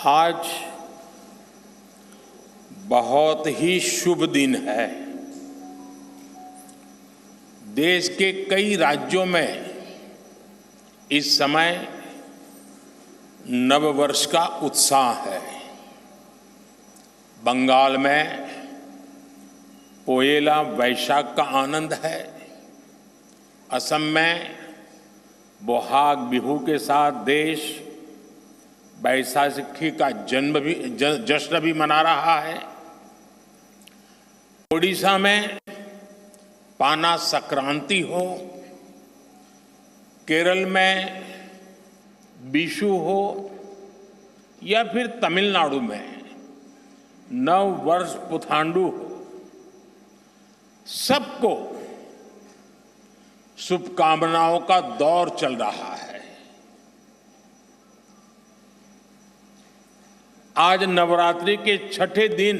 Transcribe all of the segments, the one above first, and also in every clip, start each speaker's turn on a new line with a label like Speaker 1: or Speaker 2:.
Speaker 1: आज बहुत ही शुभ दिन है। देश के कई राज्यों में इस समय नववर्ष का उत्साह है। बंगाल में पोएला वैशाख का आनंद है। असम में बोहाग बिहू के साथ देश बैसाखी का जश्न भी मना रहा है। ओडिशा में पाना संक्रांति हो, केरल में बिशु हो या फिर तमिलनाडु में नव वर्ष पुथांडु हो, सबको शुभकामनाओं का दौर चल रहा है। आज नवरात्रि के छठे दिन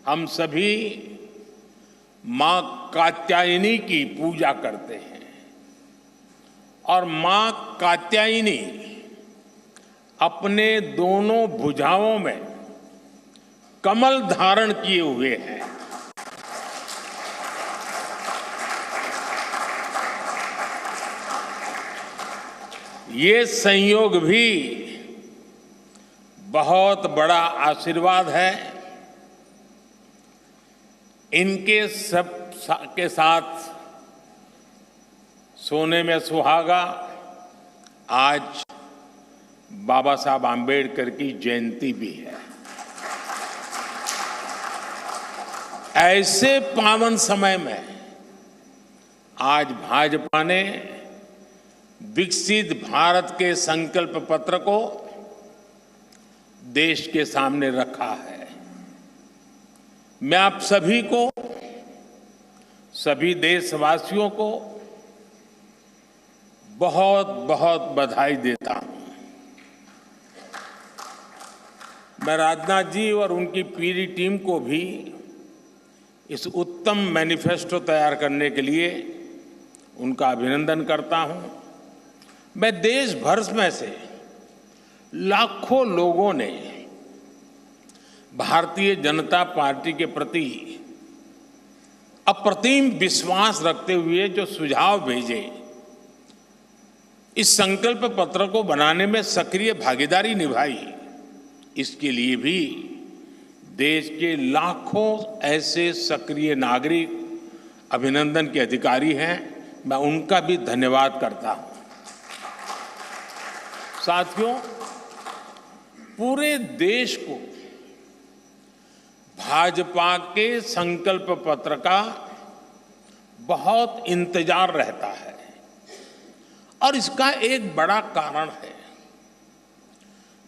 Speaker 1: हम सभी मां कात्यायनी की पूजा करते हैं और मां कात्यायनी अपने दोनों भुजाओं में कमल धारण किए हुए हैं। ये संयोग भी बहुत बड़ा आशीर्वाद है। इनके सब के साथ सोने में सुहागा आज बाबा साहब आम्बेडकर की जयंती भी है। ऐसे पावन समय में आज भाजपा ने विकसित भारत के संकल्प पत्र को देश के सामने रखा है। मैं आप सभी को, सभी देशवासियों को बहुत बहुत बधाई देता हूं। मैं राजनाथ जी और उनकी पूरी टीम को भी इस उत्तम मैनिफेस्टो तैयार करने के लिए उनका अभिनंदन करता हूं। मैं देश भर में से लाखों लोगों ने भारतीय जनता पार्टी के प्रति अप्रतिम विश्वास रखते हुए जो सुझाव भेजे, इस संकल्प पत्र को बनाने में सक्रिय भागीदारी निभाई, इसके लिए भी देश के लाखों ऐसे सक्रिय नागरिक अभिनंदन के अधिकारी हैं। मैं उनका भी धन्यवाद करता हूं। साथियों, पूरे देश को भाजपा के संकल्प पत्र का बहुत इंतजार रहता है और इसका एक बड़ा कारण है।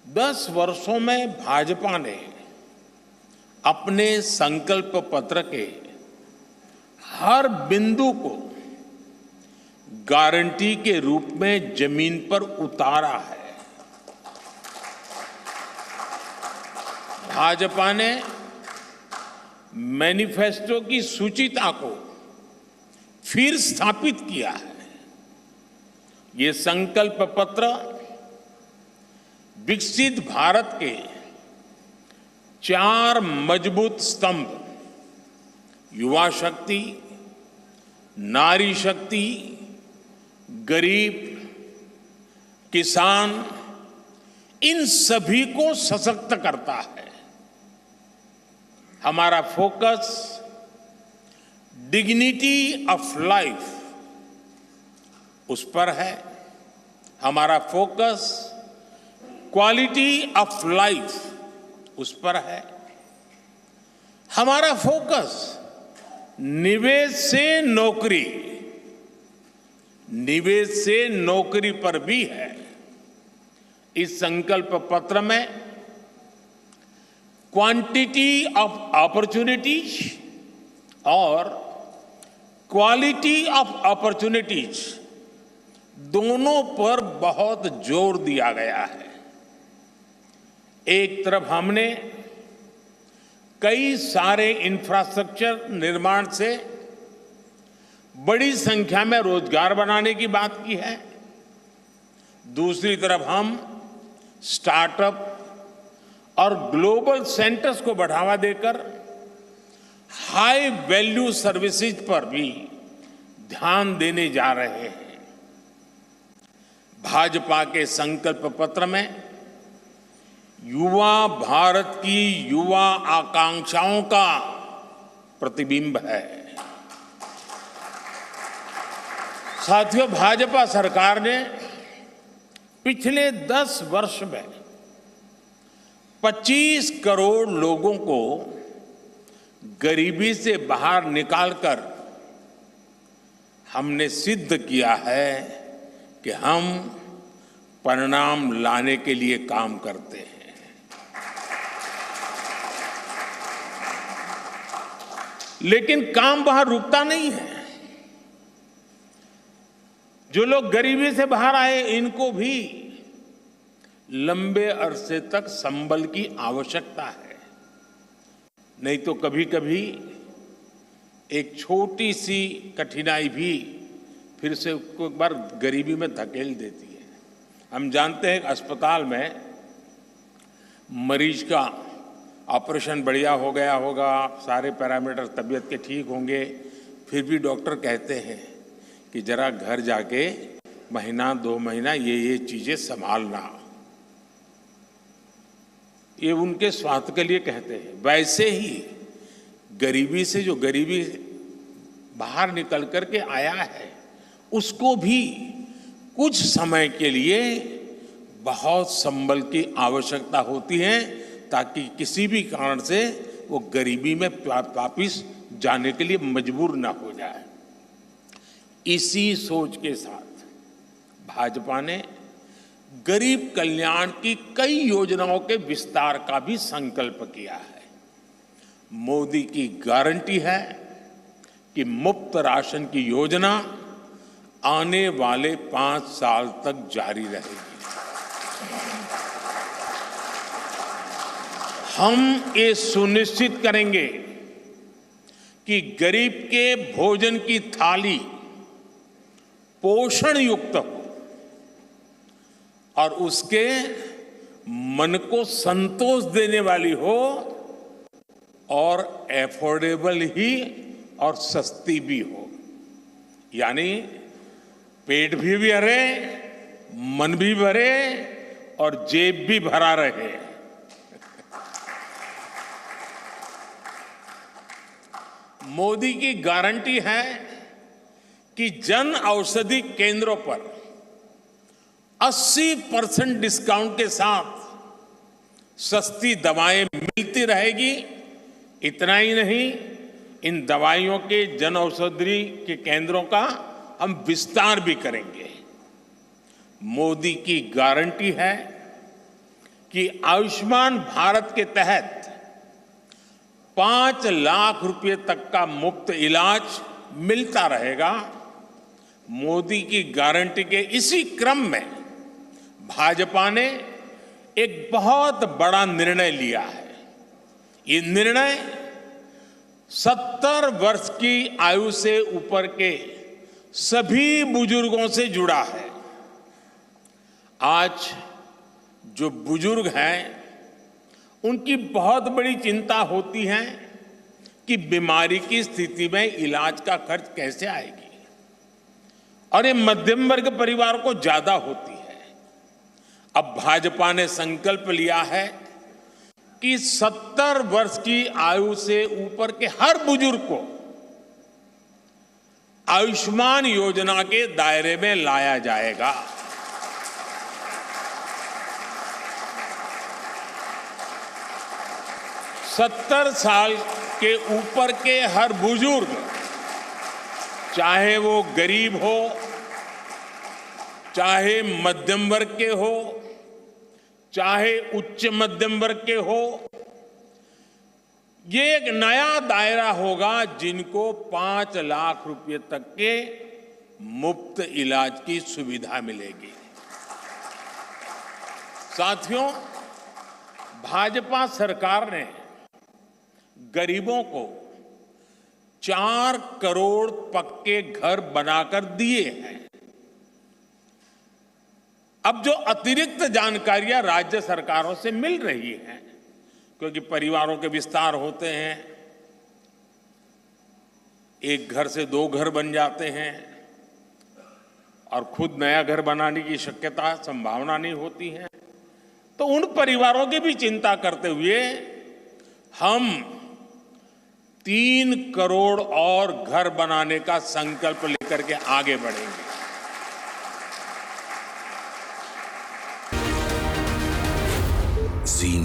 Speaker 1: 10 वर्षों में भाजपा ने अपने संकल्प पत्र के हर बिंदु को गारंटी के रूप में जमीन पर उतारा है। भाजपा ने मैनिफेस्टो की सूचिता को फिर स्थापित किया है। ये संकल्प पत्र विकसित भारत के 4 मजबूत स्तंभ, युवा शक्ति, नारी शक्ति, गरीब, किसान, इन सभी को सशक्त करता है। हमारा फोकस डिग्निटी ऑफ लाइफ उस पर है। हमारा फोकस क्वालिटी ऑफ लाइफ उस पर है। हमारा फोकस निवेश से नौकरी पर भी है। इस संकल्प पत्र में क्वांटिटी ऑफ अपॉर्चुनिटीज और क्वालिटी ऑफ अपॉर्चुनिटीज दोनों पर बहुत जोर दिया गया है। एक तरफ हमने कई सारे इंफ्रास्ट्रक्चर निर्माण से बड़ी संख्या में रोजगार बनाने की बात की है। दूसरी तरफ हम स्टार्टअप, और ग्लोबल सेंटर्स को बढ़ावा देकर हाई वैल्यू सर्विसेज पर भी ध्यान देने जा रहे हैं। भाजपा के संकल्प पत्र में युवा भारत की युवा आकांक्षाओं का प्रतिबिंब है। साथियों, भाजपा सरकार ने पिछले 10 वर्ष में 25 करोड़ लोगों को गरीबी से बाहर निकालकर हमने सिद्ध किया है कि हम परिणाम लाने के लिए काम करते हैं। लेकिन काम वहां रुकता नहीं है। जो लोग गरीबी से बाहर आए, इनको भी लंबे अरसे तक संबल की आवश्यकता है। नहीं तो कभी कभी एक छोटी सी कठिनाई भी फिर से उसको एक बार गरीबी में धकेल देती है। हम जानते हैं कि अस्पताल में मरीज का ऑपरेशन बढ़िया हो गया होगा, सारे पैरामीटर तबीयत के ठीक होंगे, फिर भी डॉक्टर कहते हैं कि जरा घर जाके महीना 2 महीना ये चीजें संभालना। ये उनके स्वास्थ्य के लिए कहते हैं। वैसे ही गरीबी से जो गरीबी बाहर निकल करके आया है, उसको भी कुछ समय के लिए बहुत संबल की आवश्यकता होती है, ताकि किसी भी कारण से वो गरीबी में वापिस जाने के लिए मजबूर ना हो जाए। इसी सोच के साथ भाजपा ने गरीब कल्याण की कई योजनाओं के विस्तार का भी संकल्प किया है। मोदी की गारंटी है कि मुफ्त राशन की योजना आने वाले 5 साल तक जारी रहेगी। हम ये सुनिश्चित करेंगे कि गरीब के भोजन की थाली पोषण युक्त हो और उसके मन को संतोष देने वाली हो, और एफोर्डेबल ही और सस्ती भी हो। यानी पेट भी भरे, मन भी भरे और जेब भी भरा रहे। मोदी की गारंटी है कि जन औषधि केंद्रों पर 80% डिस्काउंट के साथ सस्ती दवाएं मिलती रहेगी। इतना ही नहीं, इन दवाइयों के जन औषधि के केंद्रों का हम विस्तार भी करेंगे। मोदी की गारंटी है कि आयुष्मान भारत के तहत 5 लाख रुपए तक का मुफ्त इलाज मिलता रहेगा। मोदी की गारंटी के इसी क्रम में भाजपा ने एक बहुत बड़ा निर्णय लिया है। ये निर्णय 70 वर्ष की आयु से ऊपर के सभी बुजुर्गों से जुड़ा है। आज जो बुजुर्ग हैं, उनकी बहुत बड़ी चिंता होती है कि बीमारी की स्थिति में इलाज का खर्च कैसे आएगी, और ये मध्यम वर्ग परिवार को ज्यादा होती है। अब भाजपा ने संकल्प लिया है कि 70 वर्ष की आयु से ऊपर के हर बुजुर्ग को आयुष्मान योजना के दायरे में लाया जाएगा। सत्तर साल के ऊपर के हर बुजुर्ग, चाहे वो गरीब हो, चाहे मध्यम वर्ग के हो, चाहे उच्च मध्यम वर्ग के हो, ये एक नया दायरा होगा जिनको 5 लाख रुपए तक के मुफ्त इलाज की सुविधा मिलेगी। साथियों, भाजपा सरकार ने गरीबों को 4 करोड़ पक्के घर बनाकर दिए हैं। अब जो अतिरिक्त जानकारियां राज्य सरकारों से मिल रही हैं, क्योंकि परिवारों के विस्तार होते हैं, एक घर से 2 घर बन जाते हैं और खुद नया घर बनाने की शक्यता संभावना नहीं होती है। तो उन परिवारों की भी चिंता करते हुए हम 3 करोड़ और घर बनाने का संकल्प लेकर के आगे बढ़ेंगे।
Speaker 2: जी